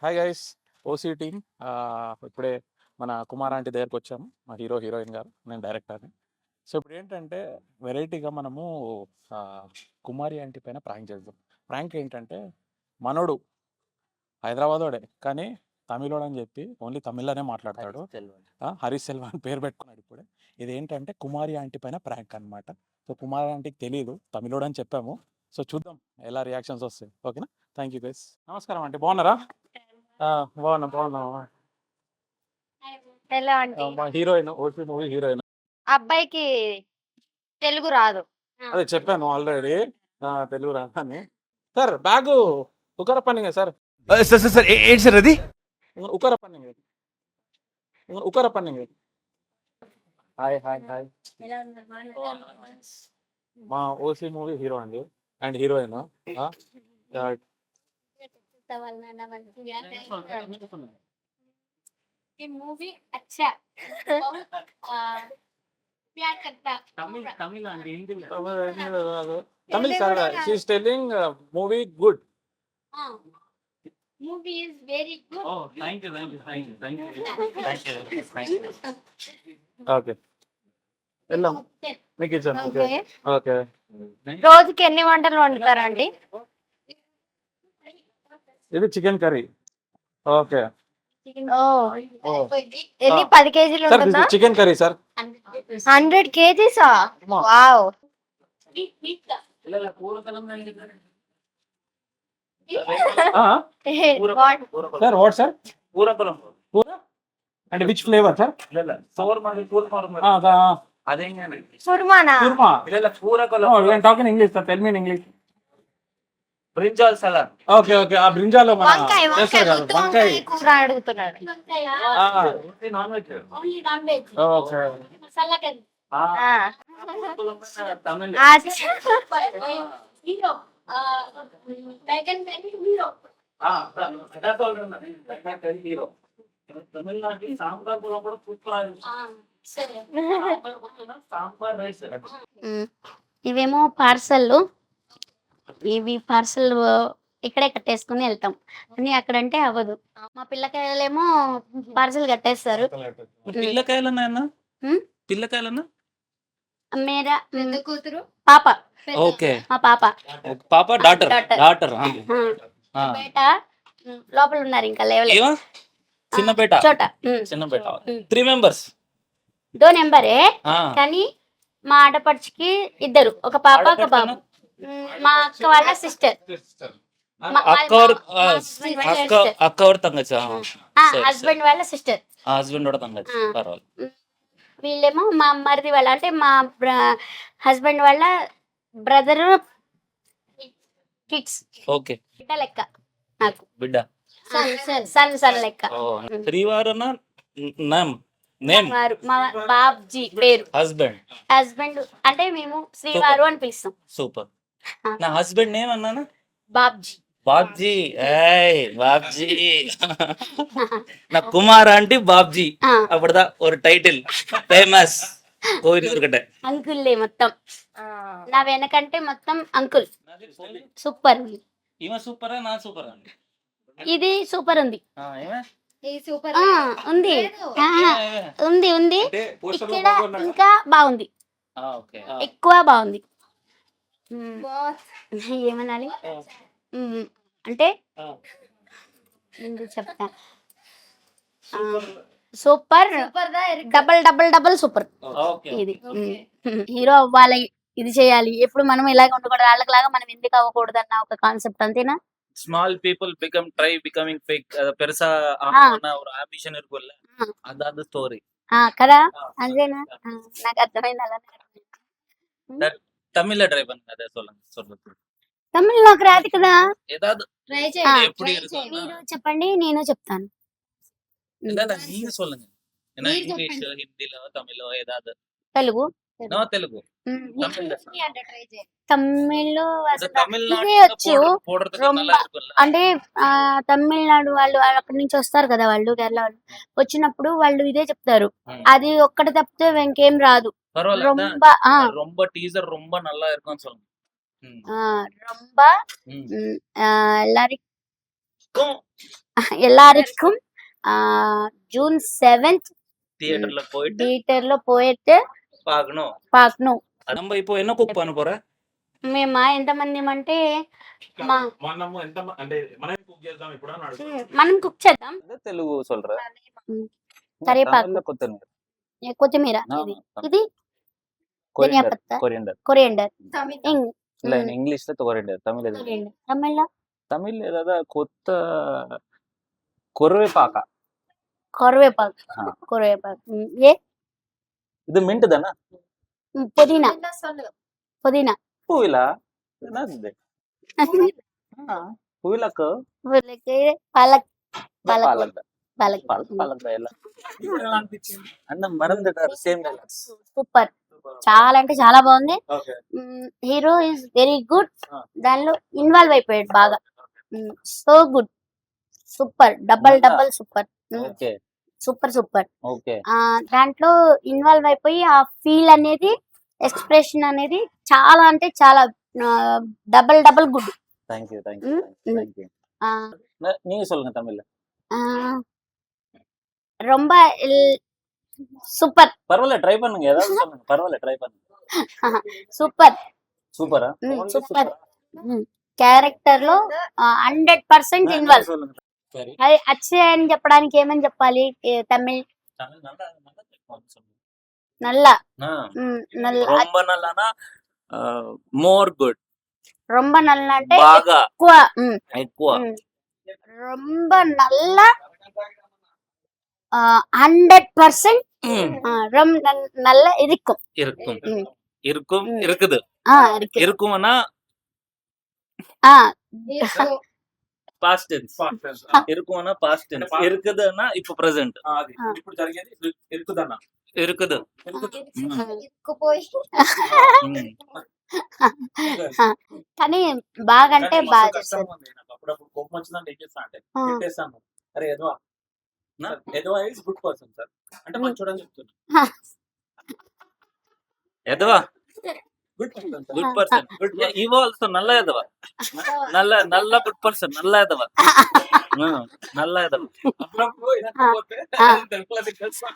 Hi guys, OC team. ఇప్పుడే మన Kumar aunty దగ్గరకు వచ్చాము. మా హీరోయిన్ గారు, నేను డైరెక్టర్ని. సో ఇప్పుడు ఏంటంటే వెరైటీగా మనము ఆ, కుమారి ఆంటీ పైన ప్రాంక్ చేద్దాం. ప్రాంక్ ఏంటంటే మనోడు హైదరాబాదోడే కానీ తమిళోడు అని చెప్పి ఓన్లీ తమిళ్లోనే మాట్లాడతాడు. హరీష్ సెల్వా అని పేరు పెట్టుకున్నాడు ఇప్పుడే. ఇది ఏంటంటే కుమారి ఆంటీ పైన ప్రాంక్ అన్నమాట. సో కుమారి ఆంటీకి తెలియదు తమిళోడు అని చెప్పాము. సో చూద్దాం ఎలా రియాక్షన్స్ వస్తాయి. ఓకేనా? Thank you guys. నమస్కారం ఆంటీ, బాగున్నారా? బాగున్నా. ఎలా అంటే మా హీరోయిన్, ఓటీ మూవీ హీరోయిన్. అబ్బాయికి తెలుగు రాదు. అదే చెప్పాను ఆల్రెడీ, తెలుగు రాదని. సార్ బ్యాగు ఉకర పన్నింగ్ సార్, సార్ సార్ సార్ ఏంటి సార్ అది? ఉకర పన్నింగ్, ఉకర పన్నింగ్. Hi hi hi. మా ఓసీ మూవీ హీరో అండి అండ్ హీరోయిన్. ये मूवी अच्छा प्यार करता Tamil sir, she's telling movie good. Movie is very good. Okay వెళ్దాం, మీకు ఇచ్చాను. Okay okay. ఓకే. రోజుకి ఎన్ని వంటలు వండుతారండి? ఇది చికెన్ కర్రీ. ఓకే. ఓ, ఎన్ని 10 కేజీలు సార్ ఉంటుందా? Chicken curry sir. 100 కేజీసా? వావ్. Sir what sir? పూర అంటే విచ్ ఫ్లేవర్ సార్? సుర్మానా? Kurma. Talking English sir, tell me in English. Brinjal salad. Okay okay. ఆ బ్రింజాలో మన వంకాయ చేస్తారు కదా, గుత్తి వంకాయ. వంకాయ కూర అడుగుతున్నాడు. Non veg. ఓకే. ఆ. తమిళ. అచ్చా. హీరో తమిళనాడు సాంబార్ కూడా సూపర్. సాంబార్ రైస్. ఇవేమో పార్సల్, ఇవి పార్సల్ ఇక్కడే కట్టేసుకుని వెళ్తాం కానీ అక్కడంటే అవ్వదు. మా పిల్లకాయలేమో పార్సల్ కట్టేస్తారు. పిల్లకాయలన్నా హ్మ్? పిల్లకాయలన్నా మేరా కూతురు పాప, ఓకే. మా పాప పాప డాటర్ డాటర్ బేట లోపల ఉన్నారు, ఇంకా లేవలేదు. ఏమా చిన్న బేట చోట చిన్న బేట 3 members. దో నెంబరే కానీ మా ఆడపడుచుకి ఇద్దరు, ఒక పాప ఒక బాబు. మా అక్క వాళ్ళ సిస్టర్, అక్క ఎవరు తంగచ్చ? హస్బెండ్ వాళ్ళ సిస్టర్. హస్బెండ్ కూడా తంగచ్చ. పర్వాలేదు. వీళ్ళేమో మా మరిది వాళ్ళ, అంటే మా హస్బెండ్ వాళ్ళ బ్రదర్ కిడ్స్. ఓకే. బిడ్డ లెక్క నాకు, బిడ్డ సన్ లెక్క. శ్రీవారన నేమ్ వారు మా బాబ్జీ పేరు. హస్బెండ్ అంటే మేము శ్రీవారు అని పిలుస్తాం. సూపర్. నా హస్బెండ్ నేమ్ అన్నానా? బాబ్జీ. బాబ్జీ. ఏయ్ బాబ్జీ. నా కుమార్ ఆంటీ బాబ్జీ. అప్పుడుదా ఒక టైటిల్ ఫేమస్ కోరికటే. అంకుల్లే మొత్తం, నా వెనకంటే మొత్తం అంకుల్. సూపర్. ఈమె సూపరా నా సూపరా? ఇది సూపర్ ఉంది. సూపర్ ఉంది ఉంది ఉంది ఇక్కడ ఇంకా బాగుంది, ఎక్కువ బాగుంది. ఏమనాలి అంటే చెప్తా. Super, double double double super. ఇది హీరో అవ్వాలి, ఇది చేయాలి, ఎప్పుడు మనం ఇలాగ ఉండకూడదు, వాళ్ళకిలాగా మనం ఎందుకు అవ్వకూడదు అన్న ఒక కాన్సెప్ట్, అంతేనా? Small people becoming fake. அது பெருசா ஒரு ஆம்பிஷன் இருக்குல்ல, அதான் ஸ்டோரி కదా, అంతేనా? నాకు అర్థమైంది. అలా தமிழ்ல ட்ரை பண்ணுங்க. அதை சொல்லுங்க. తమిళ్ నాకు రాదు కదా. ஏதாவது ట్రై எப்படி இருக்கும்? మీరు చెప్పండి, నేను చెప్తాను. இல்ல நீங்க சொல்லுங்க. ஏன்னா இங்கிலீஷ், ஹிந்தில, தமிழ்ல ஏதாவது. తెలుగు. நோ தெலுங்கு. తమిళ్ தமிழ்நாடு ఇదే వచ్చు. போடுறதுக்கு நல்லா இருக்குல்ல. అంటే తమిళనాడు వాళ్ళు అక్కడి నుంచి వస్తారు కదా, వాళ్ళు కేరళ వాళ్ళు వచ్చినప్పుడు వాళ్ళు ఇదే చెప్తారు. అది ఒక్కటి తప్పితే ఇంకేం రాదు. பரவாயில்ல. ரொம்ப டீசர் ரொம்ப நல்லா இருக்கும்னு சொல்லுங்க. రొంబ எல்லாரும் எல்லாருக்கும் ஜூன் 7th தியேட்டர்ல போயிட்டு థియేటర్లో పోయితే பார்க்கணும். పాకను. நம்ம இப்போ என்ன குக் பண்ண போற? మేమా ఎంతమంది అంటే మనము ఎంత అంటే మనం కుక్ చేద్దాం ఇప్పుడు అని అడుగుతున్నా. మనం కుక్ చేద్దాం. తెలుగు சொல்ற. కరివేపాకు, தமிழ்ல கொத்தமல்லி. కొత్తిమీర, ఇది ధనియా పత్తా, కొరియండర్. కొరియండర్, இல்ல இங்கிலீஷ்ல கொரிయంடர். தமிழ்ல తమిళ్లో தமிழ்ல ஏதாவது కొరివేపాక. కరివేపాకు, కరివేపాకు. ఏ இது மின்ட் தானே? పుదీనా, పుదీనా. பூவிலா என்னது? பூவிலக்கு పాలక్, பாலக் పాలక్. பாலக் எல்லாம் అన్న మరందటారు సేమ్ డైలాగ్స్. సూపర్, చాలా అంటే చాలా బాగుంది. Okay. Hero is very good. దానిలో ఇన్వాల్వ్ అయిపోయాడు బాగా. So good, super, double super, okay super super. Okay. దాంట్లో ఇన్వాల్వ్ అయిపోయి ఆ ఫీల్ అనేది, ఎక్స్ప్రెషన్ అనేది చాలా అంటే చాలా డబల్ గుడ్. థాంక్యూ ம், ம். நீங்க சொல்லுங்க தமிழ்ல. ரொம்ப సూపర్, பரவாயில்ல ட்ரை பண்ணுங்க, ஏதாவது சொல்லுங்க, பரவாயில்ல ட்ரை பண்ணுங்க. సూపర్, సూపరా? సూపర్. క్యారెక్టర్ లో 100% ఇన్వాల్వ్. சொல்லுங்க. சரி. అది అచ్చే అని చెప్పడానికి ఏమని చెప్పాలి? తమిళ్ தமிழ் நல்லா சொல்லுங்க. నల్లా, ஆ, నల్ల, ரொம்ப நல்லானா మోర్ గుడ్. రొంబ నల్ల అంటే బాగా ఎక్కువ. ఎక్కువ. రొంబ నల్ల 100% నల్ల ఇరుక్కుం. இருக்கும் ம். இருக்கும் ம். இருக்குது. இருக்கு. இருக்கும்னா పాస్ట్ టెన్స్. இருக்கும்னா పాస్ట్ టెన్స్. இருக்குதுன்னா இப்போ ప్రెజెంట్. అది ఇప్పుడు జరిగేది ఇరుకుదన్న. இருக்குது. ఇరుక్కుపోయి కానీ బాగా అంటే కానీ బాగా మస్తు చేస్తారు. కష్టంగా ఉంది నాకు. అప్పుడప్పుడు కోపం వచ్చిందంటే ఏం చేస్తా అంటే పెట్టేస్తాను. అరే ఎదవా, ఎదవా ఇస్ గుడ్ పర్సన్ సార్ అంటే మంచోడు అని చెప్తున్నా. ఎదవా good person sir. Good person. ఇవో ఆల్సో నల్ల ఎదవా. నల్ల గుడ్ పర్సన్. నల్ల ఎదవా. నల్ల ఎదవా. అప్పుడప్పుడు ఇనకపోతే తెలుపులది తెలుసా.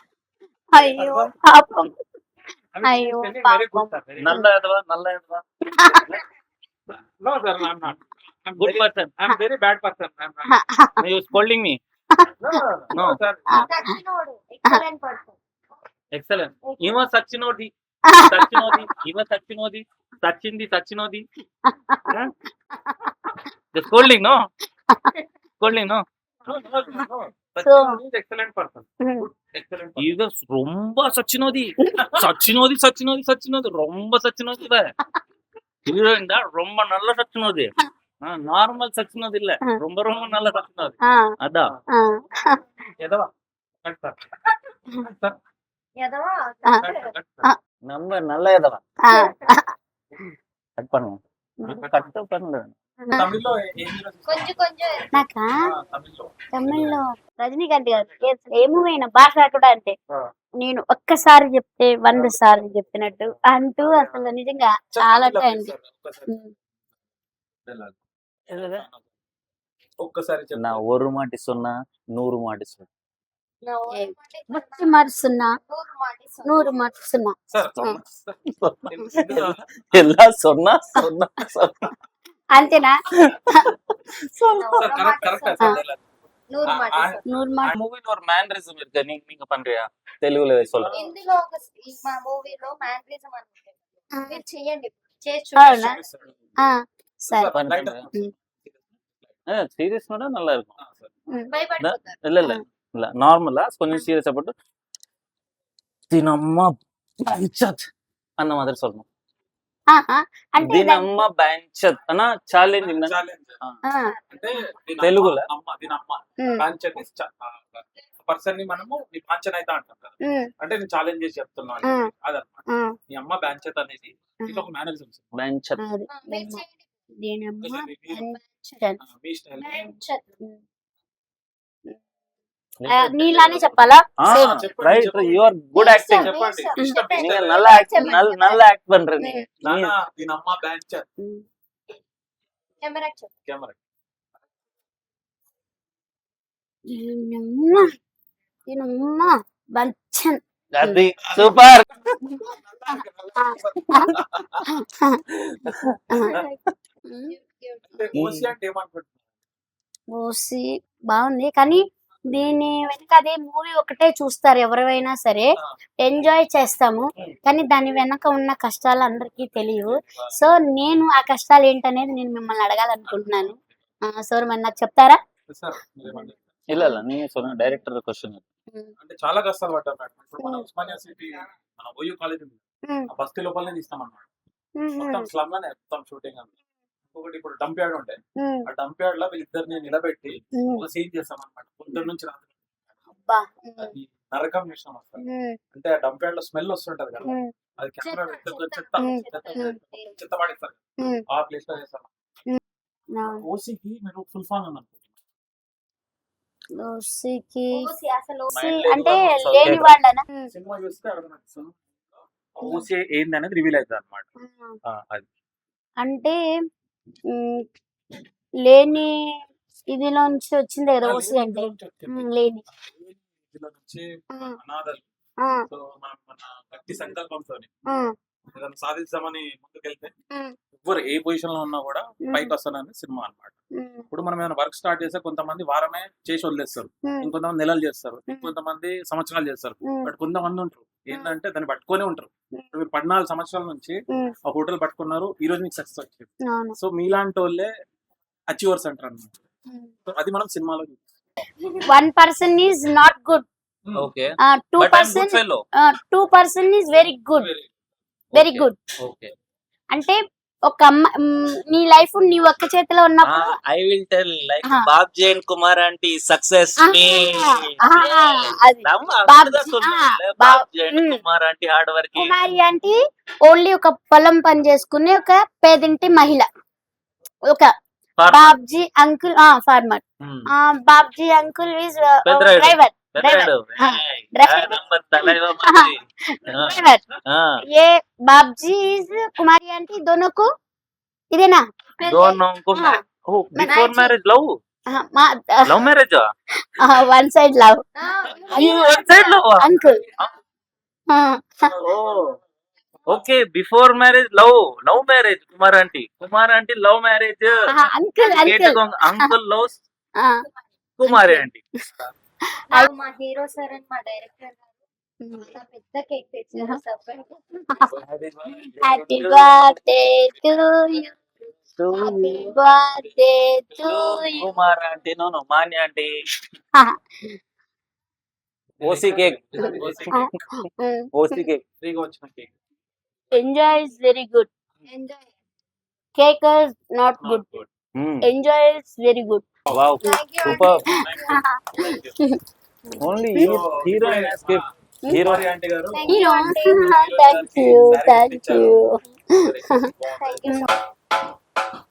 అయ్యో పాపం, అయ్యో పాపం. నల్ల ఎదవా. నల్ల ఎదవా. No sir, I'm not. I'm Good very, person. I'm very bad person. I'm not. You scolding me. No, No. sir. సచ్చినోడు, ఎక్సలెంట్ పర్సన్. Excellent. ఇవ సచ్చినోది. సచ్చినోది. ఇవ సచ్చినోది. సచ్చింది సచ్చినోది. The scolding no. Scolding no. No, no, no. So- Sachin is excellent person. Good, excellent person. ఇవ ரொம்ப సచ్చినోది. సచ్చినోది సచ్చినోది సచ్చినోది ரொம்ப సచ్చినోది ఇవ. Heroine దా ரொம்ப நல்ல సచ్చినోది. నార్మల్ సచ్చినోది இல்ல. ரொம்ப ரொம்ப நல்ல సచ్చినోది. అదా. ఎదవా. Cut sir. సార్, ఎదవా, కట్ సార్. நம்ம நல்ல ఎదవా. కట్ பண்ணுங்க. కట్ பண்ணுங்க. తమిళ్లో ఏం హీరో చూస్తావు? కొంచెం కొంచెం నాకా తమిళ్లో. తమిళ్లో రజనీకాంత్ గారు ఏ మూవీ అయినా బాగా కూడా అంతే. ఆ. నేను ఒక్కసారి చెప్తే 100 సార్లు చెప్పినట్టు అంటూ అసలు నిజంగా చాలా తమిళ్లో టైం. please sir, ఒక్కసారి చెప్పు. నా ஒரு மாட்டி சொன்னா 100 மாட்டி சொன்னா. ముచ్చి మరుస్తున్నా 100 మరుస్తున్నా. సార్, ఎలా சொன்னா சொன்னா சொன்னா. అంతేనా? Correct sir. 100 మాట. 100 మాట. மூவில ஒரு மேனரிசம் இருக்கு. நீங்க பண்றியா? తెలుగులో சொல்லுங்க. ఇందులో ఒక మా మూవీలో మ్యానరిజం అని ఉంటుంది. మీరు చెయ్యండి, చేసి అవునా? సరే. சீரியஸ் நோட நல்லா இருக்கும். భయపడిపోతారు. இல்ல இல்ல இல்ல நார்மலா கொஞ்சம் சீரியஸா போட்டு தினம்மா பஞ்சத் அந்த மாதிரி சொல்லணும். అంటే దినమ్మ బెంచత్ అన్న ఛాలెంజ్. ఛాలెంజ్ అంటే తెలుగులో? దీని అమ్మ పాంచన్ పర్సన్ ని మనము నీ పాంచన్ అయితే అంటాం కదా. అంటే నేను ఛాలెంజ్ చేసి చెప్తున్నాను అదనమాట. నీ అమ్మ బ్యాంచెత్ అనేది ఇది ఒక మేనరిజం. బెంచత్. మీరు చేయండి. మీ స్టైల్. నీలానే చెప్పాలా? Same. Right, you are good acting. చెప్పండి. நீங்க நல்லா ஆக்ட் பண்றீங்க. నాన్న దీని అమ్మ బ్యాంచెత్. కెమెరా చెప్పు. కెమెరా. దీనమ్మ బంచన్. అది సూపర్. అంటే ఓసి అంటే ఏమనుకుంటున్నారు? ఓసి బాగుంది కానీ దీని వెనక అదే మూవీ ఒకటే చూస్తారు ఎవరైనా సరే, ఎంజాయ్ చేస్తాము కానీ దాని వెనక ఉన్న కష్టాలు అందరికీ తెలియవు. సో నేను ఆ కష్టాలు ఏంటనేది నేను మిమ్మల్ని అడగాలనుకుంటున్నాను. సార్ మరి నాకు చెప్తారా? సార్ మీరేమంటారు? ಇಲ್ಲ ಇಲ್ಲ ನೀವೇ ಸೊನ್ನ ಡೈರೆಕ್ಟರ್ ಕ್ವಶನ್. అంటే చాలా కష్టాలు పడ్డారు మేడం. ఇప్పుడు మన ఉస్మానియా సిటీ మన ఓయూ కాలేజ్ ఉంది, ఉమ్, ఆ బస్తీ లోపలనే తీస్తాం అన్నమాట. ఉమ్, మొత్తం స్లమ్ లోనే మొత్తం షూటింగ్ అంతా. ఇంకొకటి ఇప్పుడు డంప్ యార్డ్ ఉంటాయి, ఉమ్, ఆ డంప్ యార్డ్ లో వీళ్ళిద్దరిని నిలబెట్టి ఉమ్. ఒక సీన్ చేస్తాం అనమాట. పొద్దున్న నుంచి రాత్రి అబ్బా. అది నరకం విషయం వస్తుంది. ఉమ్, అంటే ఆ డంప్ యార్డ్ లో స్మెల్ వస్తుంటది కదా, ఉమ్, అది కెమెరా చెత్త ఉమ్. చెత్త పడేస్తారు, ఉమ్. ఆ ప్లేస్ లో చేస్తాం. అవును. ఓసీకి మీరు ఫుల్ ఫామ్ అని అనుకుంటున్నారు? ఓసికి ఓసి అసలు ఓసి Mind లేదు అంటే కాబట్టి లేని వాళ్ళనా? సినిమా చూస్తే అర్థమవుతుంది ఓసీ ఏంది అనేది రివీల్ అవుతుంది అనమాట. అది అంటే ఉమ్, లేని ఇదిలో నుంచి వచ్చింది కదా ఓసి అంటే. లేని. ఇందులో నుంచి ఉమ్, అనాథలు, ఆ, సో మనం మన గట్టి సంకల్పంతో ఆ, ఏదైనా సాధిద్దామని ముందుకెళ్తే ఉమ్, ఎవ్వరు ఏ పొజిషన్ లో ఉన్నా కూడా ఉమ్, పైకి వస్తానని సినిమా అన్నమాట. ఉమ్, ఇప్పుడు మనం ఏమైనా వర్క్ స్టార్ట్ చేస్తే కొంతమంది వారమే చేసి వదిలేస్తారు, ఉమ్, ఇంకొంతమంది నెలలు చేస్తారు, ఇంకొంతమంది సంవత్సరాలు చేస్తారు. ఉమ్, బట్ కొంతమంది ఉంటారు ఏంటంటే దాన్ని పట్టుకొని ఉంటారు. ఇప్పుడు మీరు 14 సంవత్సరాల నుంచి ఉమ్, ఆ హోటల్ పట్టుకున్నారు, ఈ రోజు మీకు సక్సెస్ వచ్చింది. అవును. సో మీలాంటి వాళ్ళే అచీవర్స్ అంటారు అన్నమాట. ఉమ్. సో అది మనం సినిమాలో చూస్తాం. 1% is not good. Okay. 2% fellow. 2% is very good. Very Okay. good. Okay. అంటే ఒక నీ లైఫ్ నీ ఒక్క చేతిలో ఉన్నప్పుడు I will tell like Ah. Babji and Kumar aunty success మీ. అది Babji, Babji and um. Kumar aunty hard work. Kumari అంటే ఓన్లీ ఒక పొలం పని చేసుకునే ఒక పేదింటి మహిళ. ఒక Babji uncle farmer. Babji uncle is Peddarayudu. Driver. Peddarayudu. Ah. Number తలైవ మంది. ड्राइवर ये बाबजी इज कुमारी आंटी दोनों को इदेना दोनों को हाँ. Before marriage love love marriage one side love one side love uncle okay before marriage love marriage Kumar aunty love marriage uncle uncle uncle loves Kumari aunty. మా hero sir and మా director పెద్ద cake తెచ్చారు. Happy birthday to you happy birthday to you Kumar aunty no मान्य aunty OC cake OC cake ఫ్రీగా వచ్చిన cake. enjoy is very good enjoy. cake is not good enjoy is very good wow Thank you, super aunty. Only heroine escape hero Kumari aunty గారు Thank you, aunty. thank you thank you Thank you so much.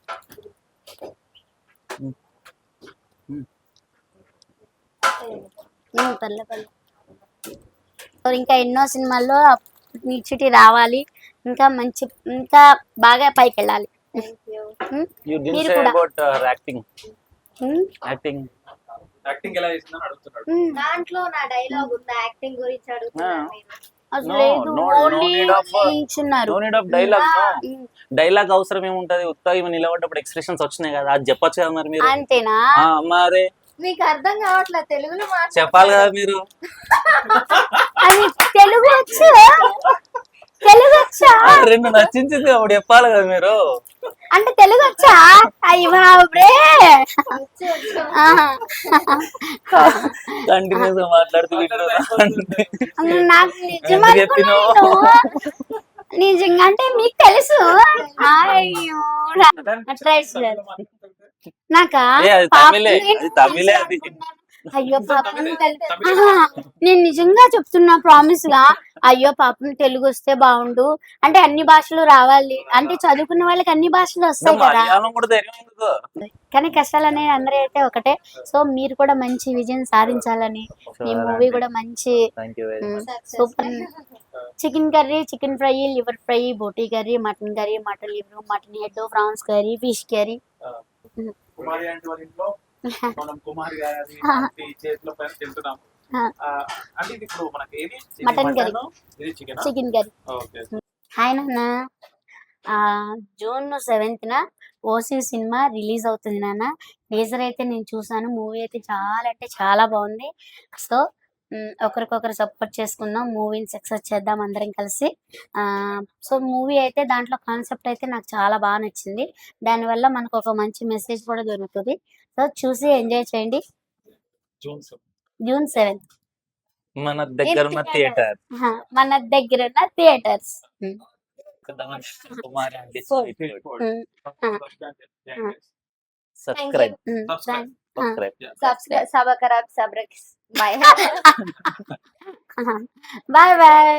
పర్లే పర్లే ఇంకా ఎన్నో సినిమాల్లో నిచ్చిటి రావాలి, ఇంకా మంచి ఇంకా బాగా పైకి వెళ్ళాలి. Thank you. यू डिडंट మీరు से కూడా. About acting um, acting acting ఎలా చేసిందని అడుగుతున్నాడు. ఉమ్. దాంట్లో నా డైలాగ్ ఉంది, యాక్టింగ్ గురించి అడుగుతున్నారు మీరు. అసలు No, లేదు no ఓన్లీ need of- నిల్చున్నారు. No need of dialogue no um, dialogue అవసరం ఏముంటది, ఉత్తగా ఇవి నిలబడ్డప్పుడు ఎక్స్ప్రెషన్స్ వచ్చినాయి కదా, అది చెప్పొచ్చు కదా మరి మీరు. అంతేనా? మరి మీకు అర్థం కావట్లేదు తెలుగులో చెప్పాలి కదా మీరు. అది తెలుగు వచ్చు, తెలుగు వచ్చా రెండు నచ్చించింది అప్పుడు చెప్పాలి కదా మీరు. అంటే తెలుగు వచ్చా? అయ్యి బాబురే కంటిన్యూస్ గా మాట్లాడుతూ నాకు నిజం ఎందుకు చెప్పినావు? అనుకున్నాను. నిజంగా అంటే మీకు తెలుసు. అయ్యో ట్రై చేయాలి. నాకా అది తమిళే, అది తమిళే అది. అయ్యో పాపం నేను నిజంగా చెప్తున్నా ప్రామిస్ గా. అయ్యో పాపం తెలుగు వస్తే బాగుండు, అంటే అన్ని భాషలు రావాలి, అంటే చదువుకున్న వాళ్ళకి అన్ని భాషలు వస్తాయి కదా. మలయాళం కూడా ధైర్యం ఎందుకు? కానీ కష్టాలు అనేవి అందరూ అయితే ఒకటే. సో మీరు కూడా మంచి విజయం సాధించాలని, ఈ మూవీ కూడా మంచి Thank you very much. Super. Chicken curry, chicken fry, liver fry, boti curry, mutton curry, mutton liver, mutton head, prawns curry, fish curry. Kumari aunty వాళ్ళ ఇంట్లో మనం కుమారి గారి చేతిలో పైన తింటున్నాం. అంటే ఇది ఇప్పుడు మనకి ఏది మటన్ కర్రీ. ఇది chicken. Chicken curry. Okay. Hi నాన్న. June 7th OC cinema release అవుతుంది నాన్న. టీజర్ అయితే నేను చూసాను. మూవీ అయితే చాలా అంటే చాలా బాగుంది. సో ఒకరికొకరు సపోర్ట్ చేసుకుందాం, మూవీని సక్సెస్ చేద్దాం అందరం కలిసి. సో మూవీ అయితే దాంట్లో కాన్సెప్ట్ అయితే నాకు చాలా బాగా నచ్చింది. దానివల్ల మనకు ఒక మంచి మెసేజ్ కూడా దొరుకుతుంది. సో చూసి ఎంజాయ్ చేయండి. జూన్ 7th మన దగ్గర ఉన్న థియేటర్ మన దగ్గర ఉన్న థియేటర్స్. కుమారి అంటే Subscribe. Subscribe Subscribe. Bye. Bye bye.